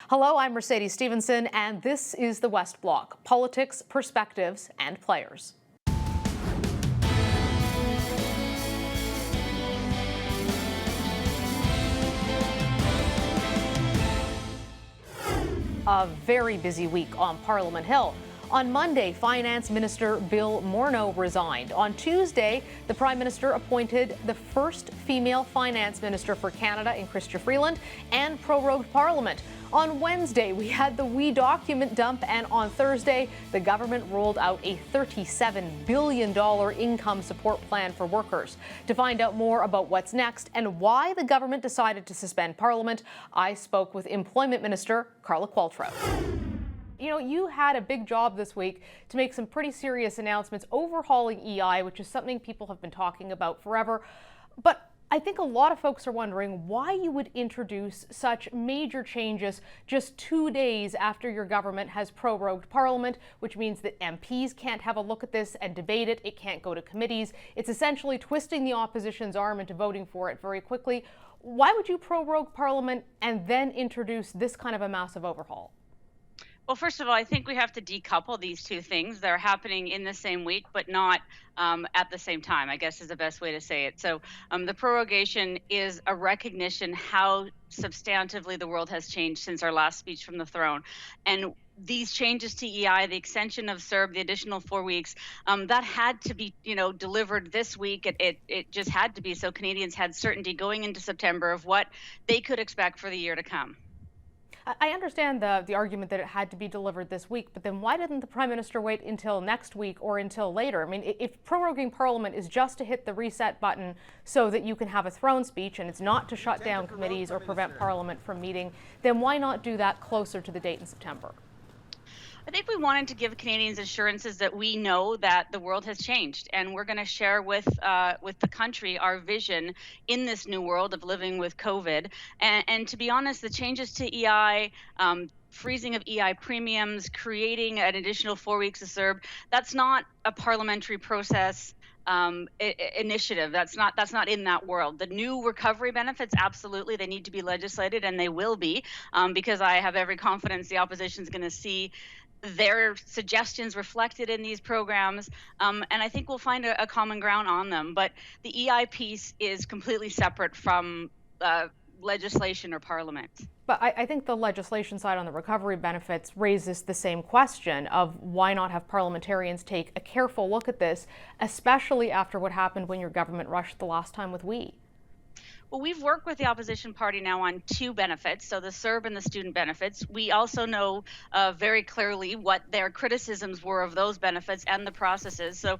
Hello, I'm Mercedes Stephenson, and this is the West Block: politics, perspectives, and players. A very busy week on Parliament Hill. On Monday, Finance Minister Bill Morneau resigned. On Tuesday, the Prime Minister appointed the first female Finance Minister for Canada in Chrystia Freeland and prorogued Parliament. On Wednesday, we had the WE document dump, and on Thursday, the government rolled out a $37 billion income support plan for workers. To find out more about what's next and why the government decided to suspend Parliament, I spoke with Employment Minister Carla Qualtrough. You know, you had a big job this week to make some pretty serious announcements overhauling EI, which is something people have been talking about forever. But I think a lot of folks are wondering why you would introduce such major changes just 2 days after your government has prorogued Parliament, which means that MPs can't have a look at this and debate it. It can't go to committees. It's essentially twisting the opposition's arm into voting for it very quickly. Why would you prorogue Parliament and then introduce this kind of a massive overhaul? Well, first of all, I think we have to decouple these two things. They're happening in the same week, but not at the same time, I guess is the best way to say it. So the prorogation is a recognition how substantively the world has changed since our last speech from the throne. And these changes to EI, the extension of CERB, the additional 4 weeks, that had to be, delivered this week. It just had to be, so Canadians had certainty going into September of what they could expect for the year to come. I understand the argument that it had to be delivered this week, but then why didn't the Prime Minister wait until next week or until later? I mean, if proroguing Parliament is just to hit the reset button so that you can have a throne speech and it's not to shut down committees or prevent Parliament from meeting, then why not do that closer to the date in September? I think we wanted to give Canadians assurances that we know that the world has changed, and we're going to share with the country our vision in this new world of living with COVID. And to be honest, the changes to EI, freezing of EI premiums, creating an additional 4 weeks of CERB, that's not a parliamentary process initiative. That's not in that world. The new recovery benefits, absolutely, they need to be legislated, and they will be, because I have every confidence the opposition is going to see their suggestions reflected in these programs, and I think we'll find a common ground on them. But the EI piece is completely separate from legislation or Parliament. But I think the legislation side on the recovery benefits raises the same question of why not have parliamentarians take a careful look at this, especially after what happened when your government rushed the last time with WE. Well, we've worked with the opposition party now on two benefits, so the CERB and the student benefits. We also know very clearly what their criticisms were of those benefits and the processes. So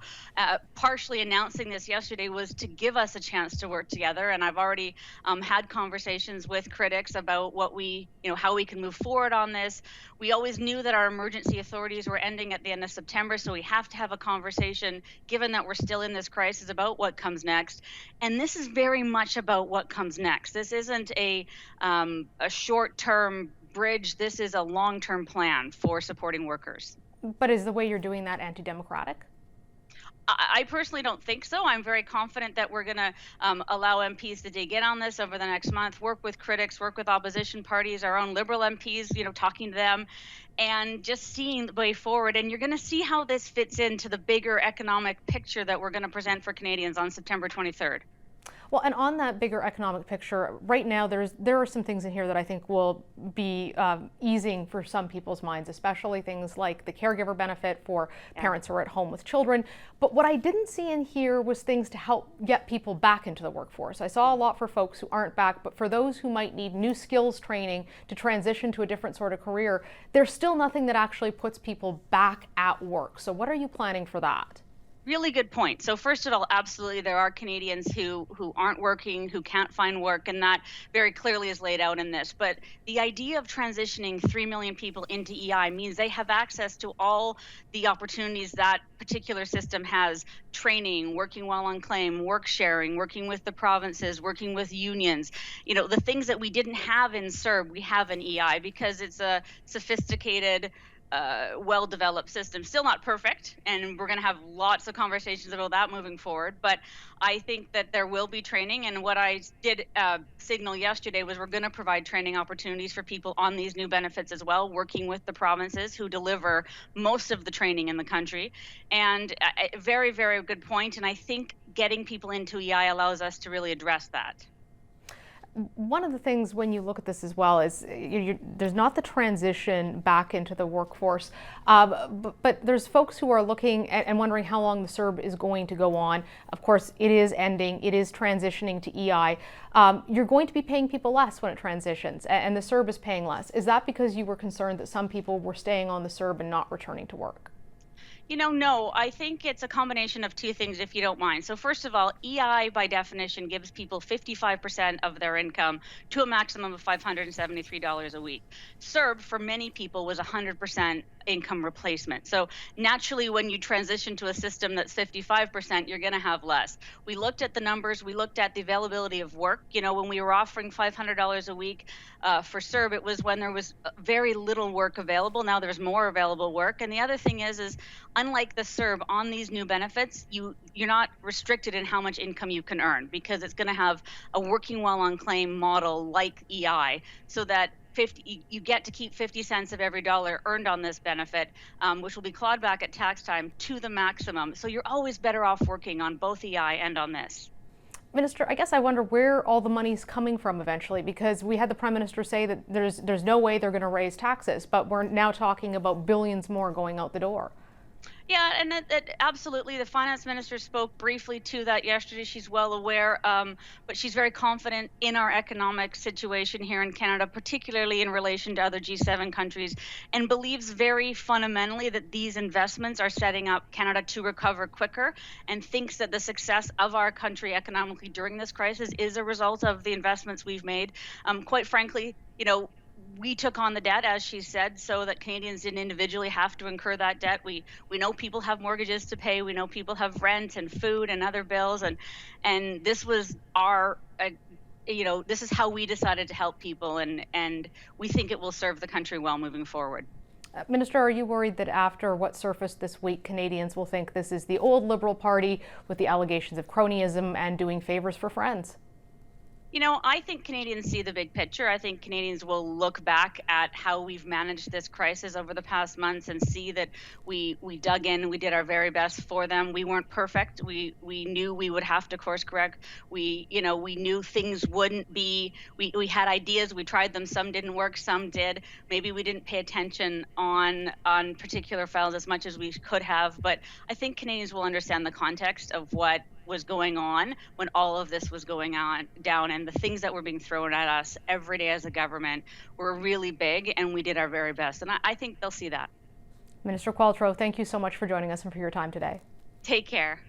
partially announcing this yesterday was to give us a chance to work together, and I've already had conversations with critics about what how we can move forward on this. We always knew that our emergency authorities were ending at the end of September, so we have to have a conversation, given that we're still in this crisis, about what comes next. And this is very much about what comes next. This isn't a short-term bridge. This is a long-term plan for supporting workers. But is the way you're doing that anti-democratic? I personally don't think so. I'm very confident that we're going to allow MPs to dig in on this over the next month, work with critics, work with opposition parties, our own Liberal MPs, talking to them, and just seeing the way forward. And you're going to see how this fits into the bigger economic picture that we're going to present for Canadians on September 23rd. Well, and on that bigger economic picture, right now there are some things in here that I think will be easing for some people's minds, especially things like the caregiver benefit for parents who are at home with children. But what I didn't see in here was things to help get people back into the workforce. I saw a lot for folks who aren't back, but for those who might need new skills training to transition to a different sort of career, there's still nothing that actually puts people back at work. So what are you planning for that? Really good point. So first of all, absolutely, there are Canadians who aren't working, who can't find work, and that very clearly is laid out in this. But the idea of transitioning 3 million people into EI means they have access to all the opportunities that particular system has: training, working while on claim, work sharing, working with the provinces, working with unions. The things that we didn't have in CERB, we have in EI because it's a sophisticated well-developed system. Still not perfect, and we're going to have lots of conversations about that moving forward. But I think that there will be training, and what I did signal yesterday was we're going to provide training opportunities for people on these new benefits as well, working with the provinces who deliver most of the training in the country. And a very, very good point. And I think getting people into EI allows us to really address that. One of the things when you look at this as well is there's not the transition back into the workforce, but there's folks who are looking and wondering how long the CERB is going to go on. Of course, it is ending. It is transitioning to EI. You're going to be paying people less when it transitions, and the CERB is paying less. Is that because you were concerned that some people were staying on the CERB and not returning to work? No, I think it's a combination of two things, if you don't mind. So first of all, EI by definition gives people 55% of their income to a maximum of $573 a week. CERB for many people was 100% income replacement. So naturally, when you transition to a system that's 55%, you're going to have less. We looked at the numbers. We looked at the availability of work. When we were offering $500 a week for CERB, it was when there was very little work available. Now there's more available work. And the other thing is unlike the CERB, on these new benefits, you're not restricted in how much income you can earn, because it's going to have a working while on claim model like EI, so that you get to keep 50 cents of every dollar earned on this benefit, which will be clawed back at tax time to the maximum. So you're always better off working on both EI and on this. Minister, I guess I wonder where all the money's coming from eventually, because we had the Prime Minister say that there's no way they're going to raise taxes, but we're now talking about billions more going out the door. Yeah, and absolutely. The finance minister spoke briefly to that yesterday. She's well aware, but she's very confident in our economic situation here in Canada, particularly in relation to other G7 countries, and believes very fundamentally that these investments are setting up Canada to recover quicker, and thinks that the success of our country economically during this crisis is a result of the investments we've made. Quite frankly, we took on the debt, as she said, so that Canadians didn't individually have to incur that debt. We know people have mortgages to pay. We know people have rent and food and other bills, and this was our this is how we decided to help people, and we think it will serve the country well moving forward. Minister, are you worried that after what surfaced this week, Canadians will think this is the old Liberal Party with the allegations of cronyism and doing favors for friends? I think Canadians see the big picture. I think Canadians will look back at how we've managed this crisis over the past months and see that we dug in, we did our very best for them. We weren't perfect. We knew we would have to course correct. We knew things wouldn't be, we had ideas, we tried them, some didn't work, some did. Maybe we didn't pay attention on particular files as much as we could have, but I think Canadians will understand the context of what was going on when all of this was going on down, and the things that were being thrown at us every day as a government were really big, and we did our very best, and I think they'll see that. Minister Qualtrough, thank you so much for joining us and for your time today. Take care.